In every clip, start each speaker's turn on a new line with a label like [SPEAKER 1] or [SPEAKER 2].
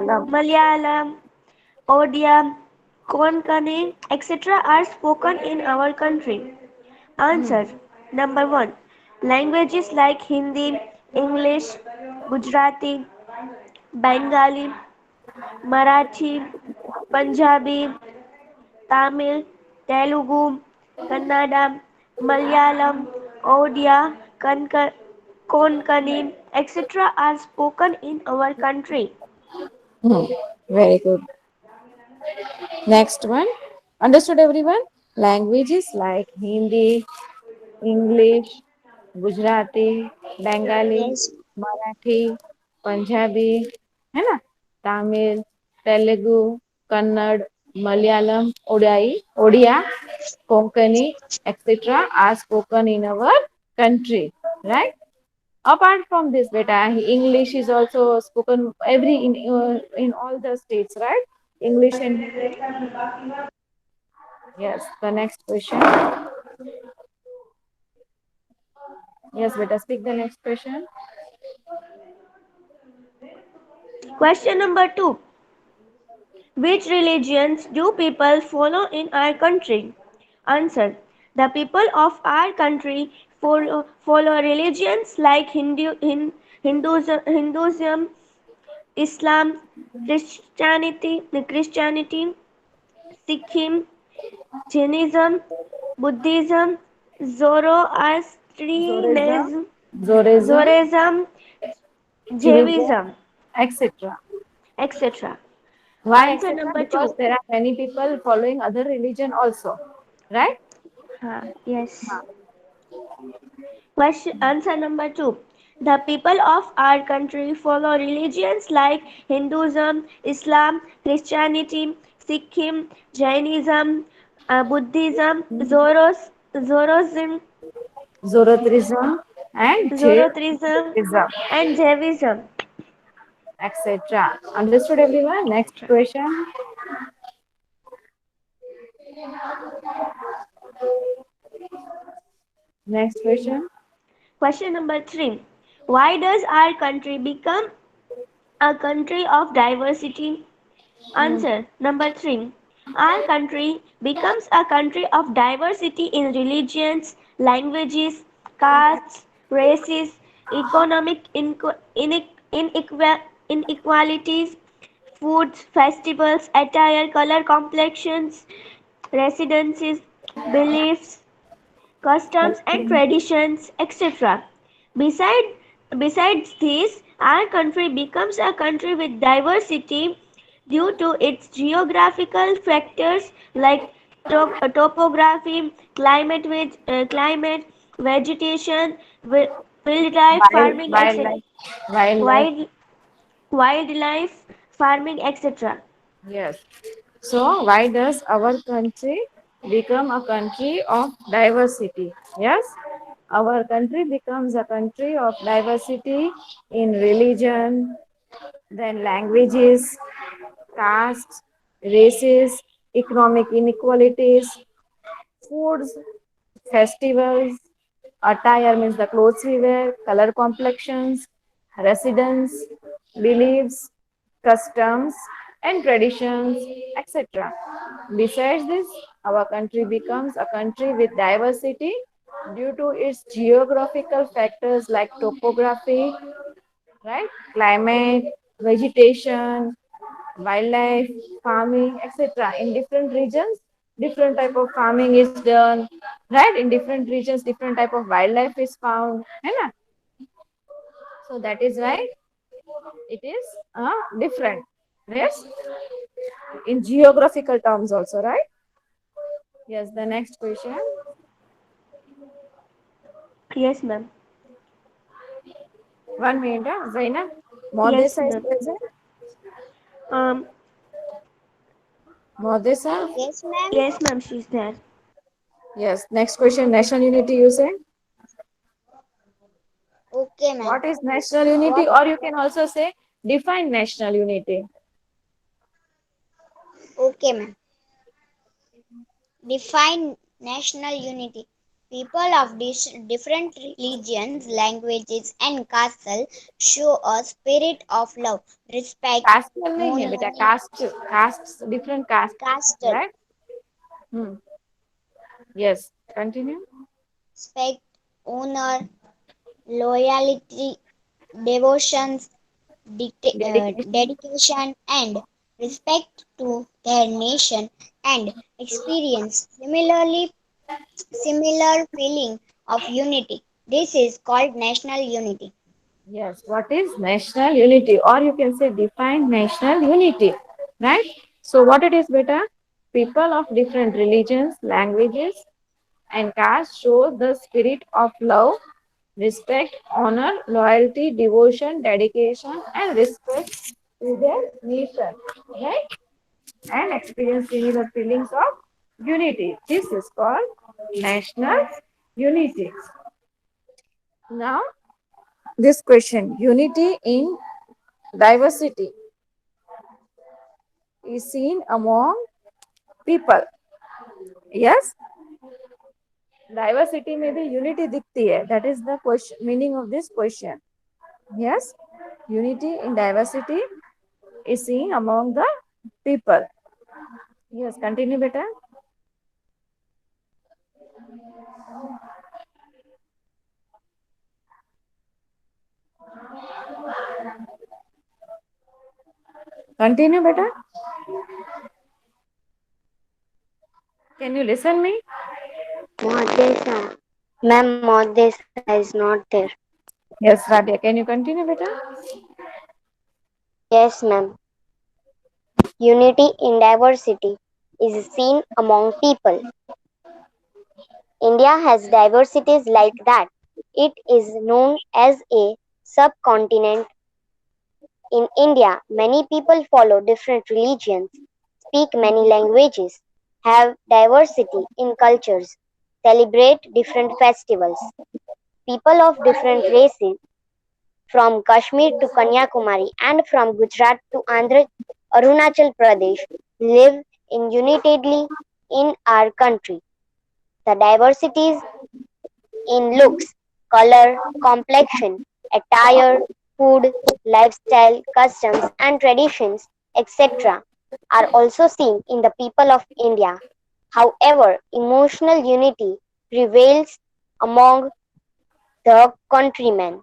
[SPEAKER 1] Malayalam, Odia, Konkani, etc. are spoken in our country. Answer. Number 1. Languages like Hindi, English, Gujarati, Bengali, Marathi, Punjabi, Tamil, Telugu, Kannada, Malayalam, Odia, Konkani, etc. are spoken in our country.
[SPEAKER 2] Hmm. Very good. Next one. Understood everyone? Languages like Hindi, English, Gujarati, Bengali,
[SPEAKER 3] Yes.
[SPEAKER 2] Marathi, Punjabi, है ना? Tamil, Telugu, Kannada, Malayalam, Odia, Konkani, etc. are spoken in our country, right? Apart from this, beta, English is also spoken in all the states, right? English and Hindi. Yes. The next question. Yes, beta. Speak the next question.
[SPEAKER 1] Question number 2. Which religions do people follow in our country? Answer. The people of our country follow religions like Hinduism, Islam, Christianity, Sikhism, Jainism, Buddhism,
[SPEAKER 2] Zorism,
[SPEAKER 1] Zoroastrianism,
[SPEAKER 2] Zorism,
[SPEAKER 1] Zoroastrianism,
[SPEAKER 2] Judaism,
[SPEAKER 1] Jainism,
[SPEAKER 2] etc.
[SPEAKER 1] etc.
[SPEAKER 2] Why
[SPEAKER 1] Answer
[SPEAKER 2] etc.?
[SPEAKER 1] number
[SPEAKER 2] Because
[SPEAKER 1] 2.
[SPEAKER 2] there are many people following other religion also, right?
[SPEAKER 1] Yes. Answer number 2. The people of our country follow religions like Hinduism, Islam, Christianity, Sikhism, Jainism, Buddhism, Zoroastrianism,
[SPEAKER 2] Zoroastrianism and
[SPEAKER 1] Zoroastrianism,
[SPEAKER 2] Jainism,
[SPEAKER 1] and Jainism.
[SPEAKER 2] etc. Understood everyone? Next question. Next question.
[SPEAKER 1] Question number 3. Why does our country become a country of diversity?
[SPEAKER 2] Hmm.
[SPEAKER 1] Answer number 3. Our country becomes a country of diversity in religions, languages, castes, races, economic inequalities, foods, festivals, attire, color complexions, residences, beliefs, customs and
[SPEAKER 2] Okay.
[SPEAKER 1] traditions, etc. Beside, Besides this, our country becomes a country with diversity due to its geographical factors like topography, climate, vegetation, wildlife farming, etc.
[SPEAKER 2] Wildlife, wildlife.
[SPEAKER 1] Wild, Wildlife farming, etc.
[SPEAKER 2] Yes. So why does our country become a country of diversity? Yes. Our country becomes a country of diversity in religion, then languages, castes, races, economic inequalities, foods, festivals, attire means the clothes we wear, color complexions, residence, beliefs, customs, and traditions, etc. Besides this, our country becomes a country with diversity due to its geographical factors like topography, right? Climate, vegetation, wildlife, farming, etc. In different regions, different type of farming is done, right? In different regions, different type of wildlife is found, है ना? So that is why it is different. Yes, in geographical terms also, right? Yes. The next question.
[SPEAKER 1] Yes, ma'am.
[SPEAKER 2] 1 minute, Zaina.
[SPEAKER 1] Yes,
[SPEAKER 2] Modesa is
[SPEAKER 1] ma'am.
[SPEAKER 2] present.
[SPEAKER 1] Um,
[SPEAKER 2] Modesa.
[SPEAKER 3] Yes, ma'am.
[SPEAKER 1] yes, ma'am. She's there.
[SPEAKER 2] Yes. Next question. National unity. You say.
[SPEAKER 3] Okay, ma'am.
[SPEAKER 2] What is national unity?
[SPEAKER 3] What?
[SPEAKER 2] Or you can also say define national unity.
[SPEAKER 3] Okay, ma'am. Define national unity. People of different religions, languages, and castes show a spirit of love, respect,
[SPEAKER 2] Caste नहीं है बेटा,
[SPEAKER 3] honor,
[SPEAKER 2] caste, castes, different castes,
[SPEAKER 3] caste,
[SPEAKER 2] right? Hmm. Yes, continue.
[SPEAKER 3] respect, honor, loyalty, devotions,
[SPEAKER 2] Dedication.
[SPEAKER 3] dedication, and respect to their nation and experience similar feeling of unity. This is called national unity.
[SPEAKER 2] Yes, what is national unity? Or you can say define national unity, right? So what it is, beta? People of different religions, languages, and castes show the spirit of love, respect, honor, loyalty, devotion, dedication, and respect to their nation, right? And experience similar feelings of unity. This is called national unity. Now, this question, unity in diversity is seen among people. Yes, diversity में भी unity दिखती है. That is the question, meaning of this question. Yes, unity in diversity is seen among the people. Yes, continue beta. Continue beta. Can you listen me?
[SPEAKER 4] Modesa. Ma'am, Modesa is not there.
[SPEAKER 2] Yes, Radia. Can you continue beta?
[SPEAKER 4] Yes, ma'am. Unity in diversity is seen among people. India has diversities like that. It is known as a subcontinent. In India, many people follow different religions, speak many languages, have diversity in cultures, celebrate different festivals. People of different races from Kashmir to Kanyakumari and from Gujarat to Arunachal Pradesh live in unitedly in our country. The diversities in looks, color, complexion, attire, food, lifestyle, customs and traditions, etc. are also seen in the people of India. However, emotional unity prevails among the countrymen.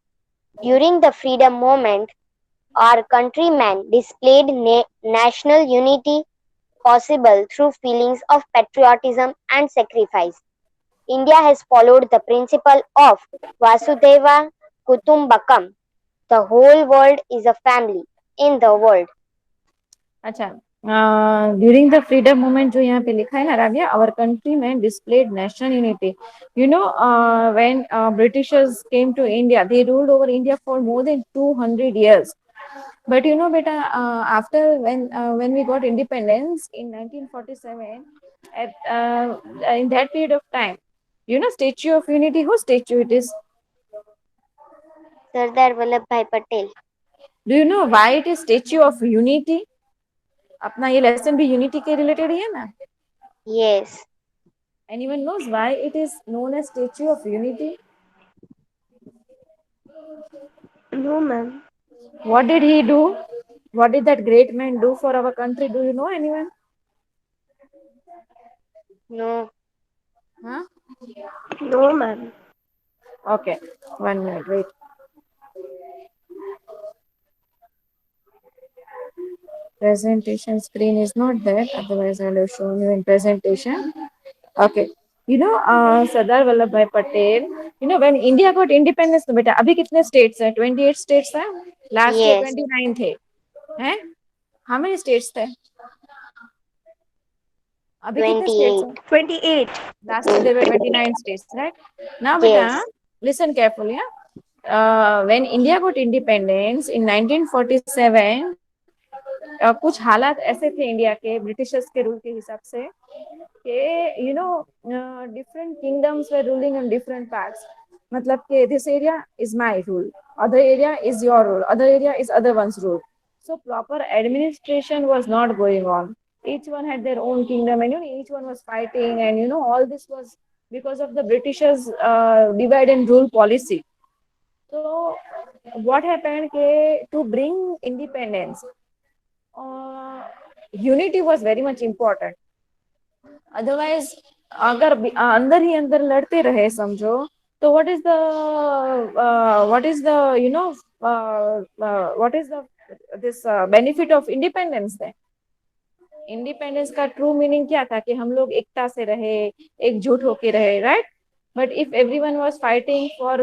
[SPEAKER 4] During the freedom movement, our countrymen displayed national unity possible through feelings of patriotism and sacrifice. India has followed the principle of Vasudhaiva Kutumbakam. The whole world is a family in the world.
[SPEAKER 2] अच्छा, during the freedom movement जो यहाँ पे लिखा है ना Rabia, our country में displayed national unity. You know, when Britishers came to India, they ruled over India for more than 200 years. But you know, beta, after when we got independence in 1947, in that period of time, you know, Statue of Unity, whose statue it is?
[SPEAKER 4] Sardar Vallabhbhai Patel.
[SPEAKER 2] Do you know why it is Statue of Unity? अपना ये lesson भी unity के related ही है ना.
[SPEAKER 4] Yes.
[SPEAKER 2] Anyone knows why it is known as Statue of Unity?
[SPEAKER 1] No, ma'am.
[SPEAKER 2] What did he do? What did that great man do for our country? Do you know anyone?
[SPEAKER 4] No.
[SPEAKER 2] Huh?
[SPEAKER 1] No, ma'am.
[SPEAKER 2] Okay, 1 minute, wait. Presentation screen is not there, otherwise I will have shown you in presentation. Okay. You know, Sardar Vallabhbhai Patel, you know, when India got independence, तो बेटा अभी कितने states हैं? 28 states हैं. Last year
[SPEAKER 4] Yes.
[SPEAKER 2] 29 थे. हैं? How many states थे? अभी कितने states
[SPEAKER 4] 28.
[SPEAKER 2] हैं?
[SPEAKER 1] 28.
[SPEAKER 2] Last year there were 29 states, right? Now, beta,
[SPEAKER 4] Yes.
[SPEAKER 2] listen carefully. When India got independence in 1947, कुछ हालात ऐसे थे इंडिया के ब्रिटिशर्स के रूल के हिसाब से कि you know different kingdoms were ruling on different parts. मतलब कि this area is my rule, other area is your rule, other area is other one's rule. So proper administration was not going on. Each one had their own kingdom, and you know, each one was fighting, and you know, all this was because of the Britishers divide and rule policy. So what happened to bring independence, uh, unity was very much important. Otherwise, अगर अंदर ही अंदर लड़ते रहे समझो, तो what is the what is the this benefit of independence then? Independence का true meaning क्या था कि हम लोग एकता से रहे, एकजुट होके रहे, right? But if everyone was fighting for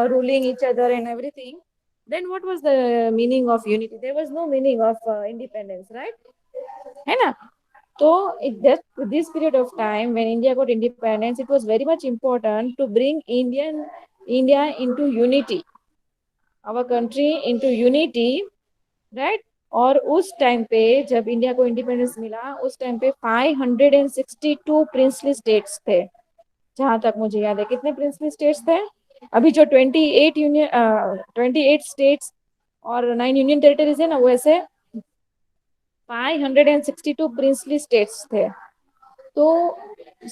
[SPEAKER 2] ruling each other and everything, then what was the meaning of unity? There was no meaning of independence, right? है ना? So it that this period of time when India got independence, it was very much important to bring India into unity, our country into unity, right? और उस time पे जब India को independence मिला, उस time पे 562 प्रिंसली स्टेट्स थे, जहां तक मुझे याद है। कितने प्रिंसली स्टेट्स थे? अभी जो 28 स्टेट्स और 9 यूनियन टेरिटरीज है ना, वैसे 562 प्रिंसली स्टेट्स थे। तो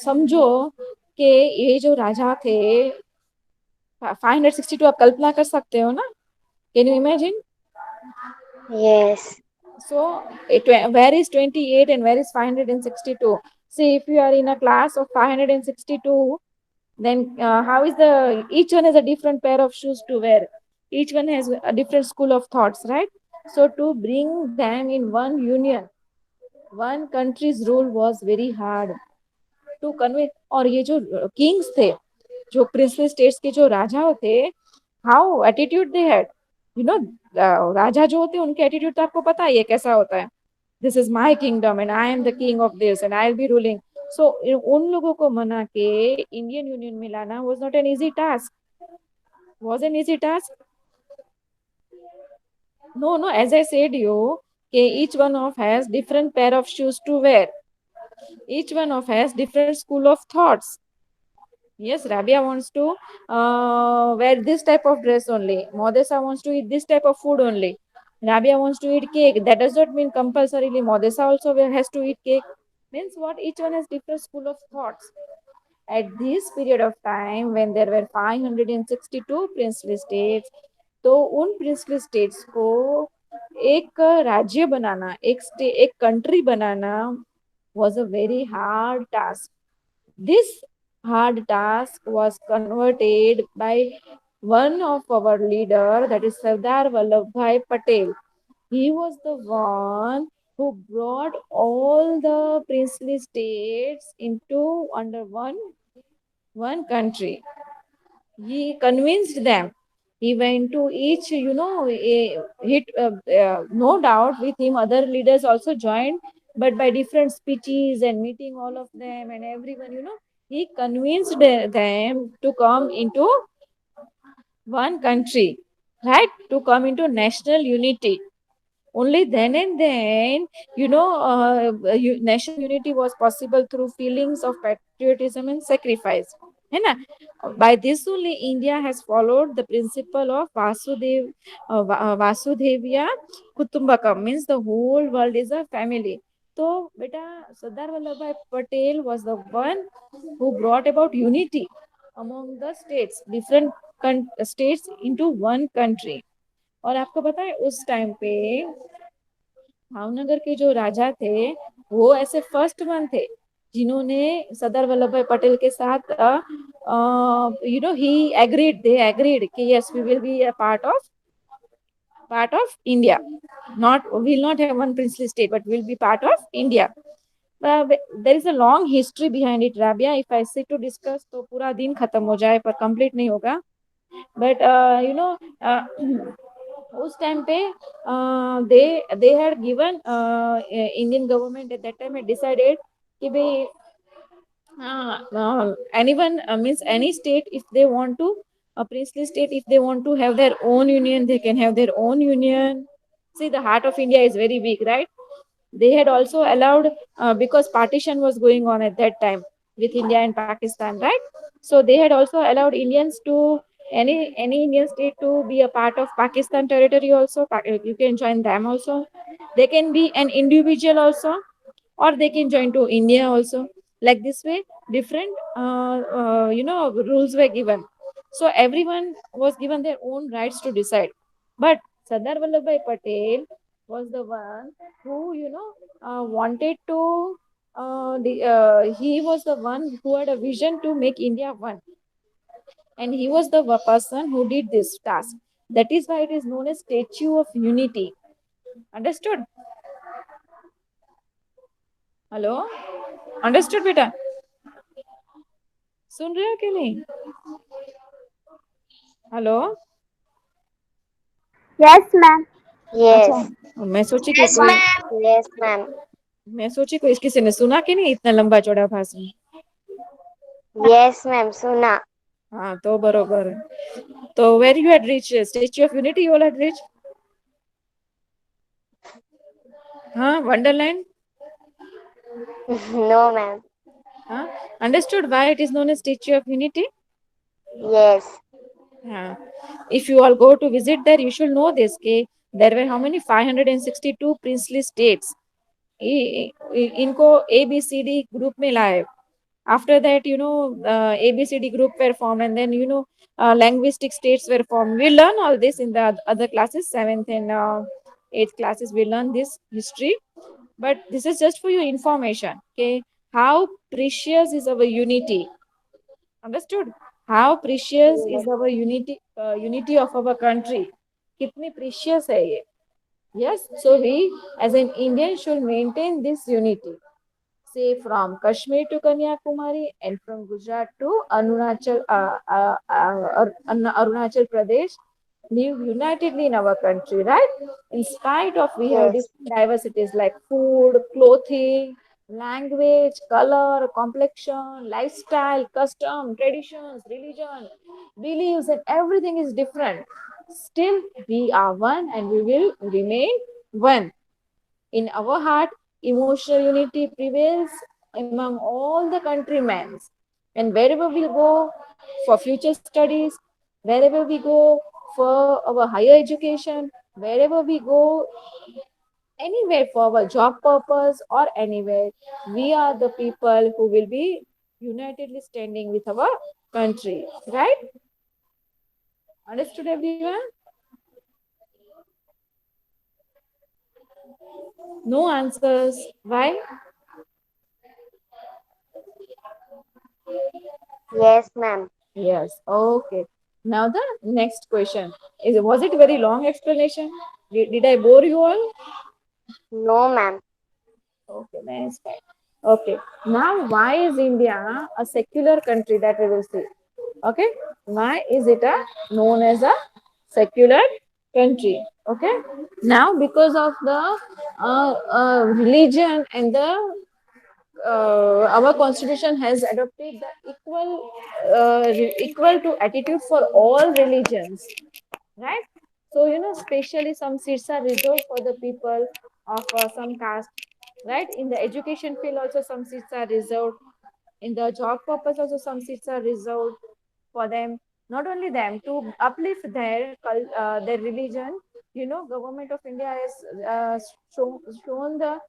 [SPEAKER 2] समझो कि ये जो राजा थे 562, आप कल्पना कर सकते हो ना? Can you imagine?
[SPEAKER 4] Yes.
[SPEAKER 2] So, where is 28 and where is 562? See, if you are in a class of 562, then how is each one has a different pair of shoes to wear. Each one has a different school of thoughts, right? So, to bring them in one union, one country's rule was very hard to convey. और ये जो kings थे, जो princely states के जो राजा थे, how attitude they had, you know, राजा जो होते हैं उनके एटीट्यूड तो आपको पता ही है कैसा होता है। This is my kingdom and I am the king of this and I will be ruling. So उन लोगों को मना के इंडियन यूनियन में लाना was not an easy task. Was an easy task? No, no, as I said you, okay, each one of has different pair of shoes to wear. Each one of has different school of thoughts. Yes, Rabia wants to wear this type of dress only. Modesa wants to eat this type of food only. Rabia wants to eat cake. That does not mean compulsorily Modesa also has to eat cake. Means what? Each one has different school of thoughts. At this period of time, when there were 562 princely states, तो उन princely states को एक राज्य बनाना, एक country banana was a very hard task. This hard task was converted by one of our leader, that is Sardar Vallabhbhai Patel. He was the one who brought all the princely states into under one country. He convinced them. He went to each, no doubt with him other leaders also joined, but by different speeches and meeting all of them and everyone, he convinced them to come into one country, right? To come into national unity. Only then and then, national unity was possible through feelings of patriotism and sacrifice. है ना? By this only India has followed the principle of Vasudhaiya Kutumbakam, means the whole world is a family. So, beta, Sardar Vallabhbhai Patel was the one who brought about unity among the states, different states into one country. और आपको पता है उस time पे भावनगर के जो राजा थे वो ऐसे फर्स्ट वन थे जिन्होंने सरदार वल्लभ भाई पटेल के साथ ही एग्रीड, दे एग्रीड कि yes we will be a part of India. Not will not have one princely state, but will be part of India. There is a long history behind it, Rabia. If I sit to discuss, तो पूरा दिन खत्म हो जाए पर complete नहीं होगा. But उस टाइम पे they had given Indian government at that time had decided कि भाई anyone means any state, if they want to, a princely state, if they want to have their own union, they can have their own union. See, the heart of India is very big, right? They had also allowed because partition was going on at that time with India and Pakistan, right? So they had also allowed Indians to any Indian state to be a part of Pakistan territory also. You can join them also. They can be an individual also, or they can join to India also. Like this way, different rules were given. So everyone was given their own rights to decide. But Sardar Vallabhbhai Patel was the one who wanted to he was the one who had a vision to make India one, and he was the person who did this task. That is why it is known as Statue of Unity. Understood? Hello, understood बेटा? सुन रहे हो कि नहीं? Hello?
[SPEAKER 5] Yes, ma'am.
[SPEAKER 2] अच्छा,
[SPEAKER 4] Yes.
[SPEAKER 2] मैं सोची कि
[SPEAKER 3] Yes,
[SPEAKER 2] कोई
[SPEAKER 3] ma'am.
[SPEAKER 4] Yes, ma'am.
[SPEAKER 2] मैं सोची कोई किसी ने सुना कि नहीं इतना लंबा चौड़ा भाषण.
[SPEAKER 4] Yes, ma'am. Suna.
[SPEAKER 2] हाँ तो बरोबर है. तो where you had reached? Statue of Unity you all had reached? हाँ, Wonderland?
[SPEAKER 4] No, ma'am.
[SPEAKER 2] हाँ, understood why it is known as Statue of Unity?
[SPEAKER 4] Yes.
[SPEAKER 2] हाँ. If you all go to visit there, you should know this. Okay? There were how many? 562 princely states. इनको ABCD group में लाए. After that, ABCD group were formed, and then linguistic states were formed. We learn all this in the other classes, 7th and 8th classes. We learn this history, but this is just for your information. Okay, how precious is our unity? Understood? How precious is
[SPEAKER 4] Yes.
[SPEAKER 2] our unity of our country? कितनी precious है ये? Yes, so we as an Indian should maintain this unity. Say from Kashmir to Kanyakumari and from Gujarat to Arunachal Pradesh live unitedly in our country, right? In spite of we have
[SPEAKER 4] Yes.
[SPEAKER 2] different diversities like food, clothing, language, color, complexion, lifestyle, custom, traditions, religion, beliefs, and everything is different. Still, we are one and we will remain one. In our heart, emotional unity prevails among all the countrymen. And wherever we go for future studies, wherever we go for our higher education, wherever we go anywhere for our job purpose or anywhere, we are the people who will be unitedly standing with our country. Right? Understood, everyone? No answers. Why?
[SPEAKER 4] Yes, ma'am.
[SPEAKER 2] Yes. Okay. Now the next question is: was it very long explanation? Did I bore you all?
[SPEAKER 4] No, ma'am.
[SPEAKER 2] Okay, nice. Fine. Okay. Now, why is India a secular country that we will see? Okay. Why is it a known as a secular country? Okay. Now, because of the religion and the our constitution has adopted the equal to attitude for all religions, right? So especially some seats are reserved for the people of some caste, right? In the education field also some seats are reserved. In the job purpose also some seats are reserved for them. Not only them, to uplift their religion, government of India has shown the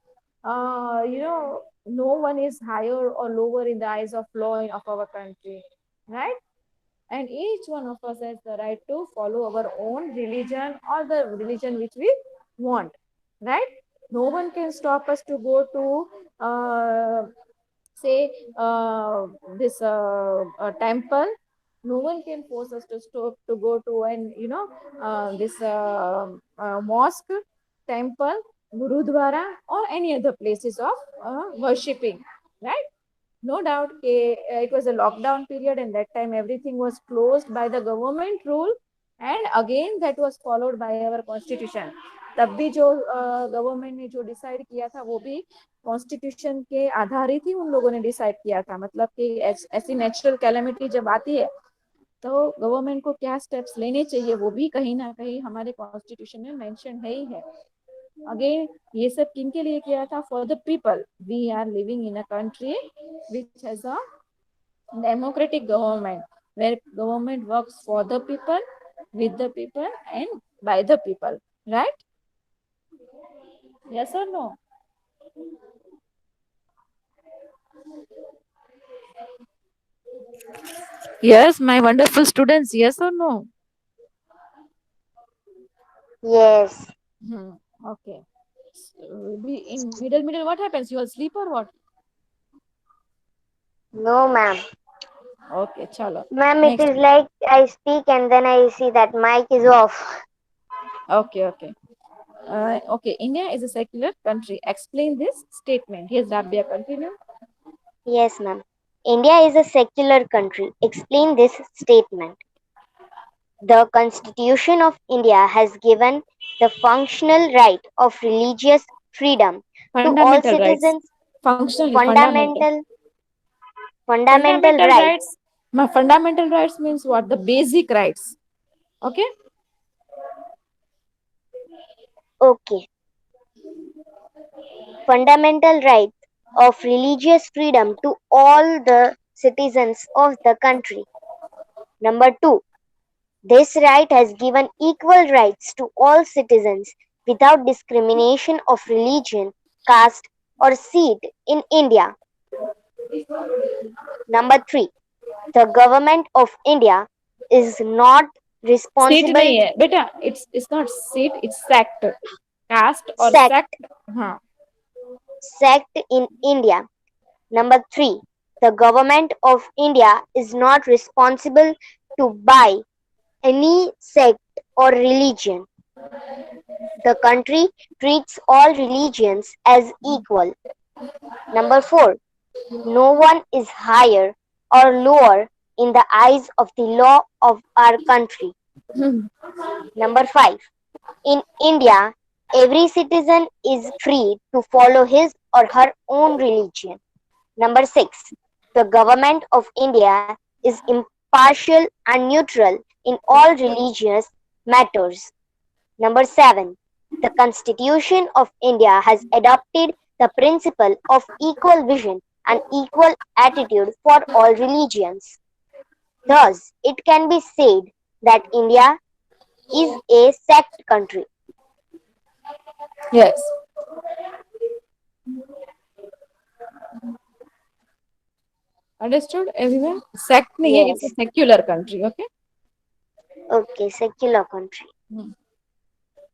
[SPEAKER 2] no one is higher or lower in the eyes of law of our country, right? And each one of us has the right to follow our own religion or the religion which we want, right? No one can stop us to go to say this temple. No one can force us to stop to go to an this mosque, temple, gurudwara, or any other places of worshipping, right? No doubt it was a lockdown period, and that time everything was closed by the government rule, and again that was followed by our constitution. तब भी जो government ने जो decide किया था वो भी constitution के आधारित ही उन लोगों ने डिसाइड किया था. मतलब कि ऐसी नेचुरल कैलेमिटी जब आती है तो गवर्नमेंट को क्या स्टेप्स लेने चाहिए वो भी कहीं ना कहीं हमारे कॉन्स्टिट्यूशन में मेंशन है ही है. अगेन ये सब किन के लिए किया था? For the people. We are living in a country which has a democratic government where government works for the people, with the people, and by the people, right? Yes or no? Yes, my wonderful students. Yes or no?
[SPEAKER 4] Yes.
[SPEAKER 2] Hmm. Okay. So, in middle, what happens? You all sleep or what?
[SPEAKER 4] No, ma'am.
[SPEAKER 2] Okay, chalo.
[SPEAKER 4] Ma'am, it
[SPEAKER 2] Next.
[SPEAKER 4] is like I speak and then I see that mic is off.
[SPEAKER 2] Okay, okay. Okay, India is a secular country. Explain this statement. Yes, Rabia, continue.
[SPEAKER 4] Yes, ma'am. India is a secular country. Explain this statement. The Constitution of India has given the functional right of religious freedom to all
[SPEAKER 2] Fundamental rights.
[SPEAKER 4] citizens,
[SPEAKER 2] Functionally, fundamental.
[SPEAKER 4] fundamental fundamental
[SPEAKER 2] Fundamental
[SPEAKER 4] rights.
[SPEAKER 2] rights. My fundamental rights means what? The basic rights. Okay.
[SPEAKER 4] Okay. Fundamental rights of religious freedom to all the citizens of the country. Number 2. This right has given equal rights to all citizens without discrimination of religion, caste, or seat in India. Number 3. The government of India is not
[SPEAKER 2] Seat
[SPEAKER 4] responsible
[SPEAKER 2] नहीं है बेटा. It's not seat. It's sect. Caste or
[SPEAKER 4] sect
[SPEAKER 2] sect. हाँ.
[SPEAKER 4] sect in India. Number 3. The government of India is not responsible to buy any sect or religion. The country treats all religions as equal. Number 4. No one is higher or lower in the eyes of the law of our country. Number 5. In India, every citizen is free to follow his or her own religion. Number 6. The government of India is impartial and neutral in all religious matters. Number 7. The Constitution of India has adopted the principle of equal vision and equal attitude for all religions. Thus, it can be said that India is a sect country.
[SPEAKER 2] Yes. Understood, everyone? Sect नहीं है. It's a
[SPEAKER 4] Yes.
[SPEAKER 2] secular country. Okay.
[SPEAKER 4] Okay, secular country.
[SPEAKER 2] Hmm.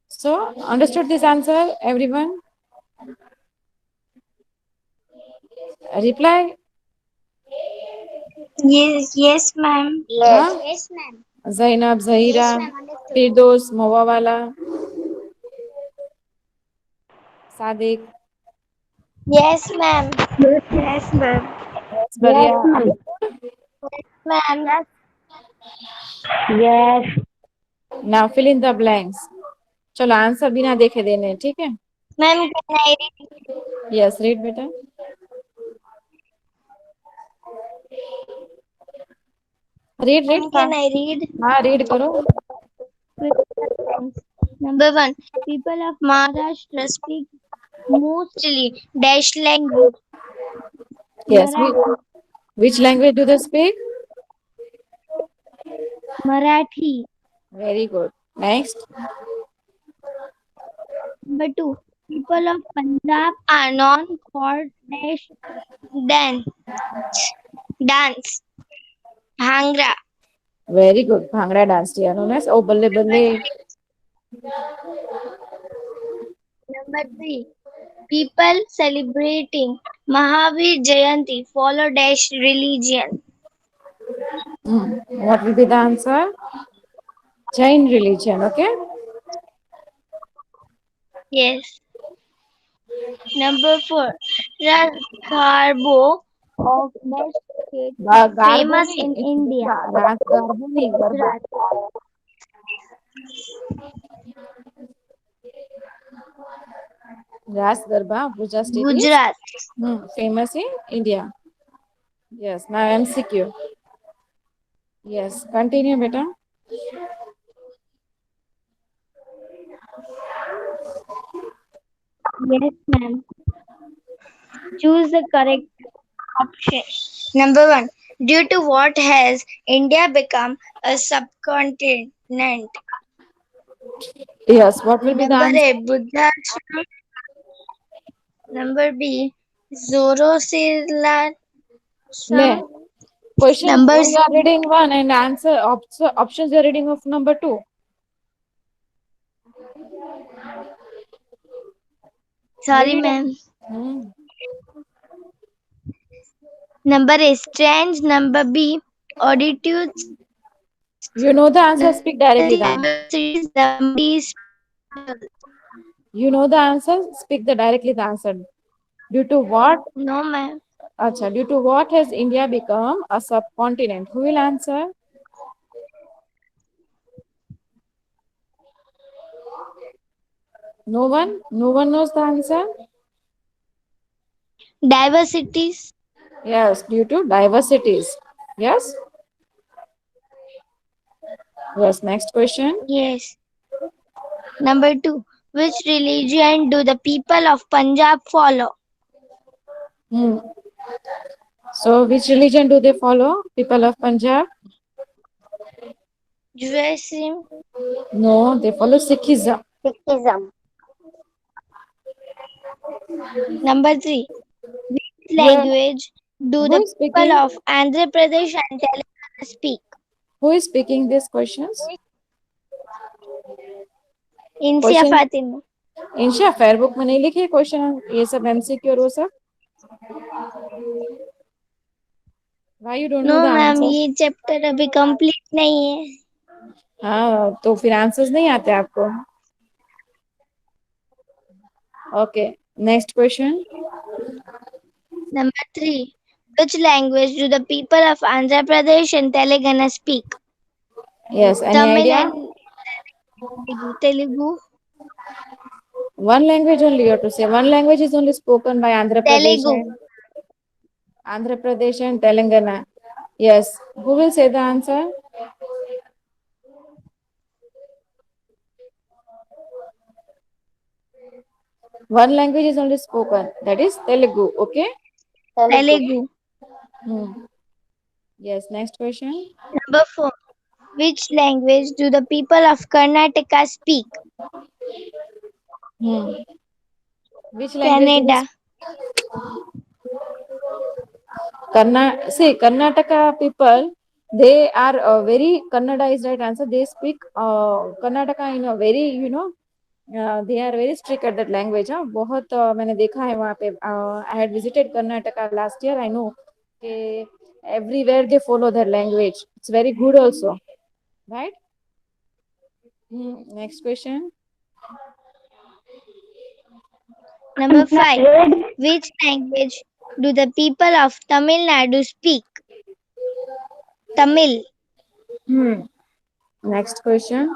[SPEAKER 2] So, understood this answer, everyone? Reply.
[SPEAKER 3] Yes, ma'am.
[SPEAKER 4] Yes.
[SPEAKER 2] Huh?
[SPEAKER 3] Yes, ma'am.
[SPEAKER 2] Zainab,
[SPEAKER 3] Yes,
[SPEAKER 2] Zahira,
[SPEAKER 3] ma'am. Understood.
[SPEAKER 2] Firdos, Mawawala, Sadiq,
[SPEAKER 3] Yes, ma'am.
[SPEAKER 1] Yes, ma'am.
[SPEAKER 2] Baria.
[SPEAKER 3] Ma'am.
[SPEAKER 1] Yes.
[SPEAKER 2] Now fill in the blanks. चलो answer बिना देखे देने हैं, ठीक है.
[SPEAKER 3] Ma'am, can I read?
[SPEAKER 2] Yes read बेटा. Read read.
[SPEAKER 3] Ma'am, can I read?
[SPEAKER 2] हाँ read करो.
[SPEAKER 3] Number one, people of Maharashtra speak mostly dash language.
[SPEAKER 2] Yes.
[SPEAKER 3] Marathi.
[SPEAKER 2] Which language do they speak?
[SPEAKER 3] Marathi.
[SPEAKER 2] Very good. Next.
[SPEAKER 3] Number two, people of Punjab are known for dash dance. Dance. Bhangra.
[SPEAKER 2] Very good. Bhangra dance. Yeah, known as Oh Balle Balle.
[SPEAKER 3] Number three, people celebrating Mahavir Jayanti follow dash religion.
[SPEAKER 2] What will be the answer? Jain religion. Okay.
[SPEAKER 3] Yes. Number four, Garbo of dash state
[SPEAKER 2] Garbo
[SPEAKER 3] famous
[SPEAKER 2] नहीं.
[SPEAKER 3] in
[SPEAKER 2] It's
[SPEAKER 3] India.
[SPEAKER 2] राग garbo नहीं. Garbo.
[SPEAKER 3] Gujarat.
[SPEAKER 2] Ras Garba, Puja state is
[SPEAKER 3] Gujarat.
[SPEAKER 2] famous in India. Yes, now MCQ. Yes, continue, beta.
[SPEAKER 3] Yes, ma'am. Choose the correct option. Number one, due to what has India become a subcontinent?
[SPEAKER 2] Yes, what will be the
[SPEAKER 3] Number
[SPEAKER 2] answer?
[SPEAKER 3] A, Buddhism. Number B, Zoroastrianism.
[SPEAKER 2] Le. Question
[SPEAKER 3] Number
[SPEAKER 2] you are reading one and answer options you are reading of number two.
[SPEAKER 3] sorry,
[SPEAKER 2] Read.
[SPEAKER 3] ma'am.
[SPEAKER 2] Hmm.
[SPEAKER 3] Number A strange. Number B auditive.
[SPEAKER 2] You know the answer.
[SPEAKER 3] Number
[SPEAKER 2] Speak
[SPEAKER 3] C
[SPEAKER 2] directly then.
[SPEAKER 3] diversities. Number D spiritual.
[SPEAKER 2] You know the answer. Speak the directly the answer. Due to what?
[SPEAKER 3] No, ma'am.
[SPEAKER 2] Acha, due to what has India become a subcontinent? Who will answer? No one? No one knows the answer?
[SPEAKER 3] Diversities.
[SPEAKER 2] Yes, due to diversities. Yes? Yes, next question.
[SPEAKER 3] Yes. Number two. Which religion do the people of Punjab follow?
[SPEAKER 2] Hmm. So, which religion do they follow? People of Punjab?
[SPEAKER 3] Judaism.
[SPEAKER 2] No, they follow Sikhism.
[SPEAKER 4] Sikhism.
[SPEAKER 3] Number three. Which
[SPEAKER 2] Where?
[SPEAKER 3] language do
[SPEAKER 2] Who
[SPEAKER 3] the
[SPEAKER 2] is
[SPEAKER 3] people
[SPEAKER 2] speaking?
[SPEAKER 3] of Andhra Pradesh and Telangana speak?
[SPEAKER 2] Who is speaking these questions?
[SPEAKER 3] Insia
[SPEAKER 2] question
[SPEAKER 3] Fatima.
[SPEAKER 2] इंशा फेयरबुक में नहीं लिखे question ये सब MCQ और वो सब why you don't know
[SPEAKER 3] know
[SPEAKER 2] the
[SPEAKER 3] ma'am
[SPEAKER 2] answers
[SPEAKER 3] ये chapter अभी कंप्लीट नहीं है.
[SPEAKER 2] हाँ तो फिर आंसर्स नहीं आते आपको okay next question
[SPEAKER 3] Number three. Which language do the people of Andhra Pradesh and Telangana speak?
[SPEAKER 2] Yes any
[SPEAKER 3] Tamil
[SPEAKER 2] idea
[SPEAKER 3] and Telugu.
[SPEAKER 2] one language only you have to say one language is only spoken by Andhra Pradesh
[SPEAKER 3] Telugu.
[SPEAKER 2] and Andhra Pradesh and Telangana yes who will say the answer one language is only spoken that is Telugu okay
[SPEAKER 4] Telugu.
[SPEAKER 3] Telugu.
[SPEAKER 2] hmm. Yes next question
[SPEAKER 3] Number four. Which language do the people of Karnataka speak?
[SPEAKER 2] hmm. Which language do they
[SPEAKER 3] Canada.
[SPEAKER 2] speak? See, Karnataka people, they are very Kannada is right answer. They speak Karnataka in a very, they are very strict at that language. हाँ बहुत मैंने देखा है वहाँ पे. I had visited Karnataka last year. I know कि everywhere they follow their language. It's very good also, right? Next question.
[SPEAKER 3] Number five. Which language do the people of Tamil Nadu speak? Tamil.
[SPEAKER 2] Hmm. Next question.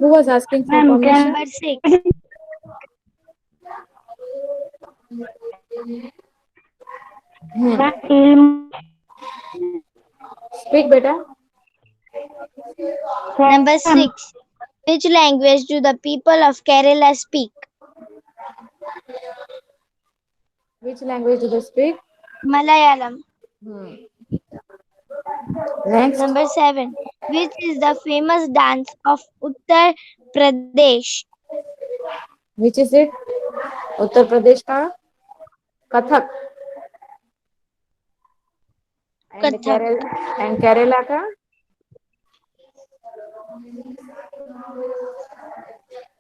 [SPEAKER 2] Who was asking for permission?
[SPEAKER 3] Number six.
[SPEAKER 2] Speak better.
[SPEAKER 3] Number six. Which language do the people of Kerala speak?
[SPEAKER 2] Which language do they speak?
[SPEAKER 3] Malayalam.
[SPEAKER 2] Hmm. Next.
[SPEAKER 3] Number seven. Which is the famous dance of Uttar Pradesh?
[SPEAKER 2] Which is it? Uttar Pradesh का Kathak
[SPEAKER 3] Kathak.
[SPEAKER 2] And Kerala का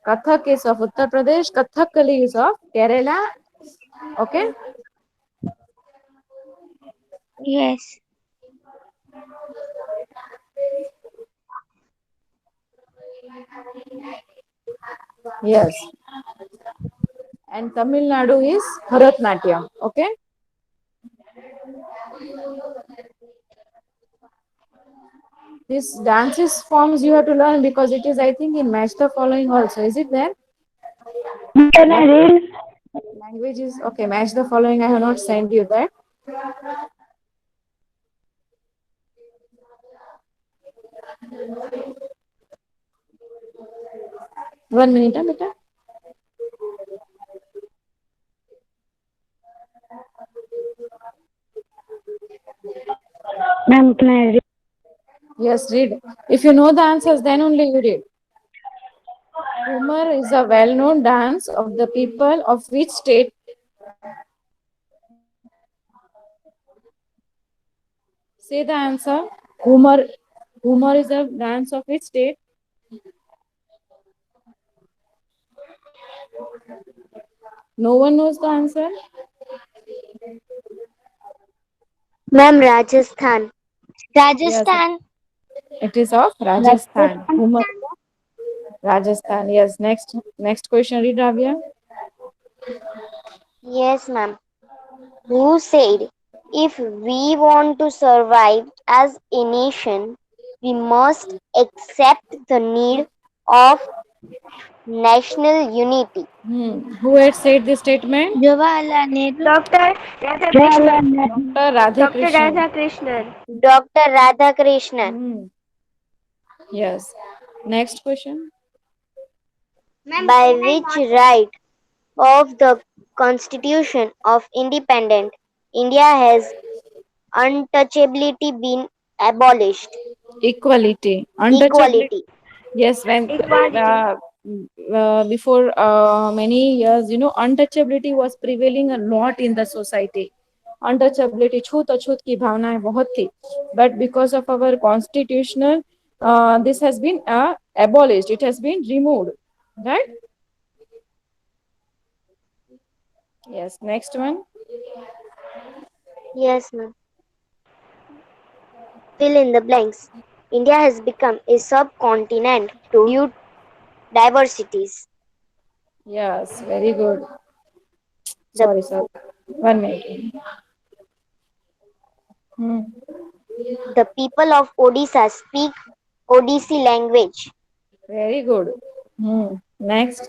[SPEAKER 2] Kathak is of Uttar Pradesh, Kathakali is of Kerala. Okay.
[SPEAKER 3] Yes.
[SPEAKER 2] Yes. And Tamil Nadu is Bharatnatyam. Okay. This dances forms you have to learn because it is I think in match the following also. Is it there?
[SPEAKER 3] Can I read?
[SPEAKER 2] Language is okay. Match the following. I have not sent you that. One minute, beta.
[SPEAKER 3] Ma'am, can I read?
[SPEAKER 2] Yes, read. If you know the answers, then only you read. Humor is a well-known dance of the people of which state? Say the answer. Humor. Humor is a dance of which state? No one knows the answer.
[SPEAKER 4] Ma'am, Rajasthan.
[SPEAKER 2] Yes,
[SPEAKER 3] Rajasthan.
[SPEAKER 2] it is of Rajasthan.
[SPEAKER 3] Rajasthan.
[SPEAKER 2] Humor is of Rajasthan. Yes. Next question. Read Rabia.
[SPEAKER 4] Yes, ma'am. Who said if we want to survive as a nation, we must accept the need of national unity?
[SPEAKER 2] Who had said this statement?
[SPEAKER 3] Jawaharlal Nehru.
[SPEAKER 1] Dr.
[SPEAKER 3] Jawaharlal
[SPEAKER 1] Radhakrishnan.
[SPEAKER 3] Nehru.
[SPEAKER 2] Dr.
[SPEAKER 1] Dr.
[SPEAKER 2] Radhakrishnan.
[SPEAKER 1] Radhakrishnan.
[SPEAKER 4] Dr. Radhakrishnan.
[SPEAKER 2] Hmm. Yes. Next question.
[SPEAKER 4] By which right of the Constitution of Independent India has untouchability been abolished?
[SPEAKER 2] Equality. Untouchability.
[SPEAKER 4] Equality.
[SPEAKER 2] Yes, when
[SPEAKER 1] Equality.
[SPEAKER 2] before many years, untouchability was prevailing a lot in the society. Untouchability, छूत अछूत की भावनाएं बहुत थी. But because of our constitutional, this has been abolished. It has been removed. Right? Yes. Next one.
[SPEAKER 4] Yes, ma'am. Fill in the blanks. India has become a subcontinent due to diversities.
[SPEAKER 2] Yes. Very good.
[SPEAKER 4] The,
[SPEAKER 2] Sorry, sir. 1 minute. Hmm.
[SPEAKER 4] the people of Odisha speak Odissi language.
[SPEAKER 2] Very good. Next.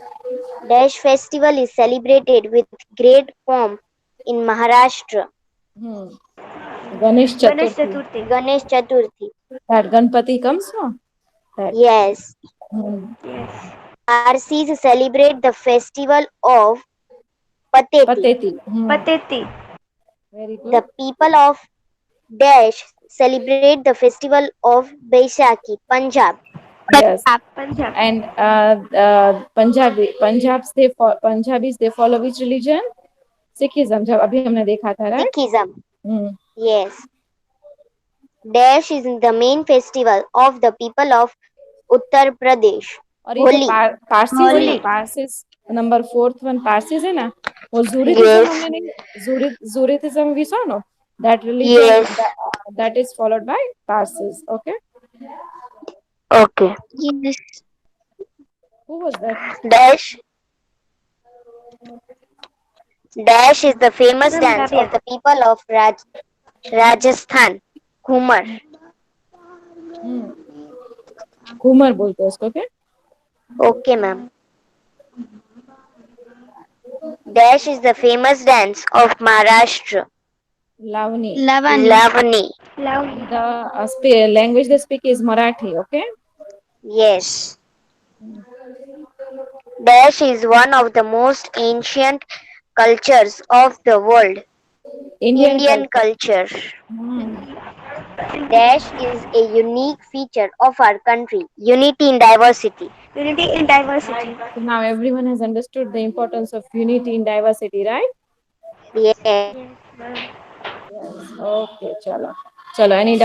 [SPEAKER 4] Dash festival is celebrated with great pomp in Maharashtra.
[SPEAKER 2] Hmm. Ganesh
[SPEAKER 1] Ganesh
[SPEAKER 2] Chaturthi.
[SPEAKER 1] Chaturthi.
[SPEAKER 4] Ganesh Chaturthi.
[SPEAKER 2] That Ganpati comes from that.
[SPEAKER 4] Yes.
[SPEAKER 2] Hmm.
[SPEAKER 1] Yes.
[SPEAKER 4] Parsis celebrate the festival of Pateti.
[SPEAKER 2] Pateti.
[SPEAKER 1] Pateti.
[SPEAKER 2] Very good.
[SPEAKER 4] The people of Dash celebrate the festival of Baisakhi, Punjab.
[SPEAKER 2] Yes.
[SPEAKER 1] Punjab.
[SPEAKER 2] And Punjabis they follow which religion? Sikhism. जब अभी हमने देखा था, right?
[SPEAKER 4] Sikhism.
[SPEAKER 2] Hmm.
[SPEAKER 4] Yes. Dash is the main festival of the people of Uttar Pradesh.
[SPEAKER 2] और ये जो
[SPEAKER 4] Holi.
[SPEAKER 2] Parsis है ना,
[SPEAKER 1] Holi.
[SPEAKER 2] Parsis number 4th 1 Parsis है ना, वो जूरिथिज्म
[SPEAKER 4] Yes.
[SPEAKER 2] हमने नहीं, जूरिथिज्म we saw no, that religion
[SPEAKER 4] Yes.
[SPEAKER 2] that is followed by Parsis. Okay,
[SPEAKER 4] Okay.
[SPEAKER 3] Yes.
[SPEAKER 2] who was that?
[SPEAKER 4] Dash. Dash is the famous
[SPEAKER 1] Ma'am,
[SPEAKER 4] dance
[SPEAKER 1] Rabia.
[SPEAKER 4] of the people of Rajasthan. Khumar.
[SPEAKER 2] हम्म घूमर बोलते हैं उसको. Okay,
[SPEAKER 4] Okay, ma'am. Dash is the famous dance of Maharashtra.
[SPEAKER 2] Lavani.
[SPEAKER 3] Lavani.
[SPEAKER 4] Lavani.
[SPEAKER 1] Love.
[SPEAKER 2] The language they speak is Marathi. Okay.
[SPEAKER 4] Yes. Dash is one of the most ancient cultures of the world.
[SPEAKER 2] Indian
[SPEAKER 4] Indian
[SPEAKER 2] culture.
[SPEAKER 4] culture.
[SPEAKER 2] Hmm.
[SPEAKER 4] Dash is a unique feature of our country. Unity in diversity.
[SPEAKER 1] Unity in diversity.
[SPEAKER 2] So now everyone has understood the importance of unity in diversity, right?
[SPEAKER 4] Yes.
[SPEAKER 1] Yes, ma'am.
[SPEAKER 2] Yes. Okay, chalo. Chalo. Any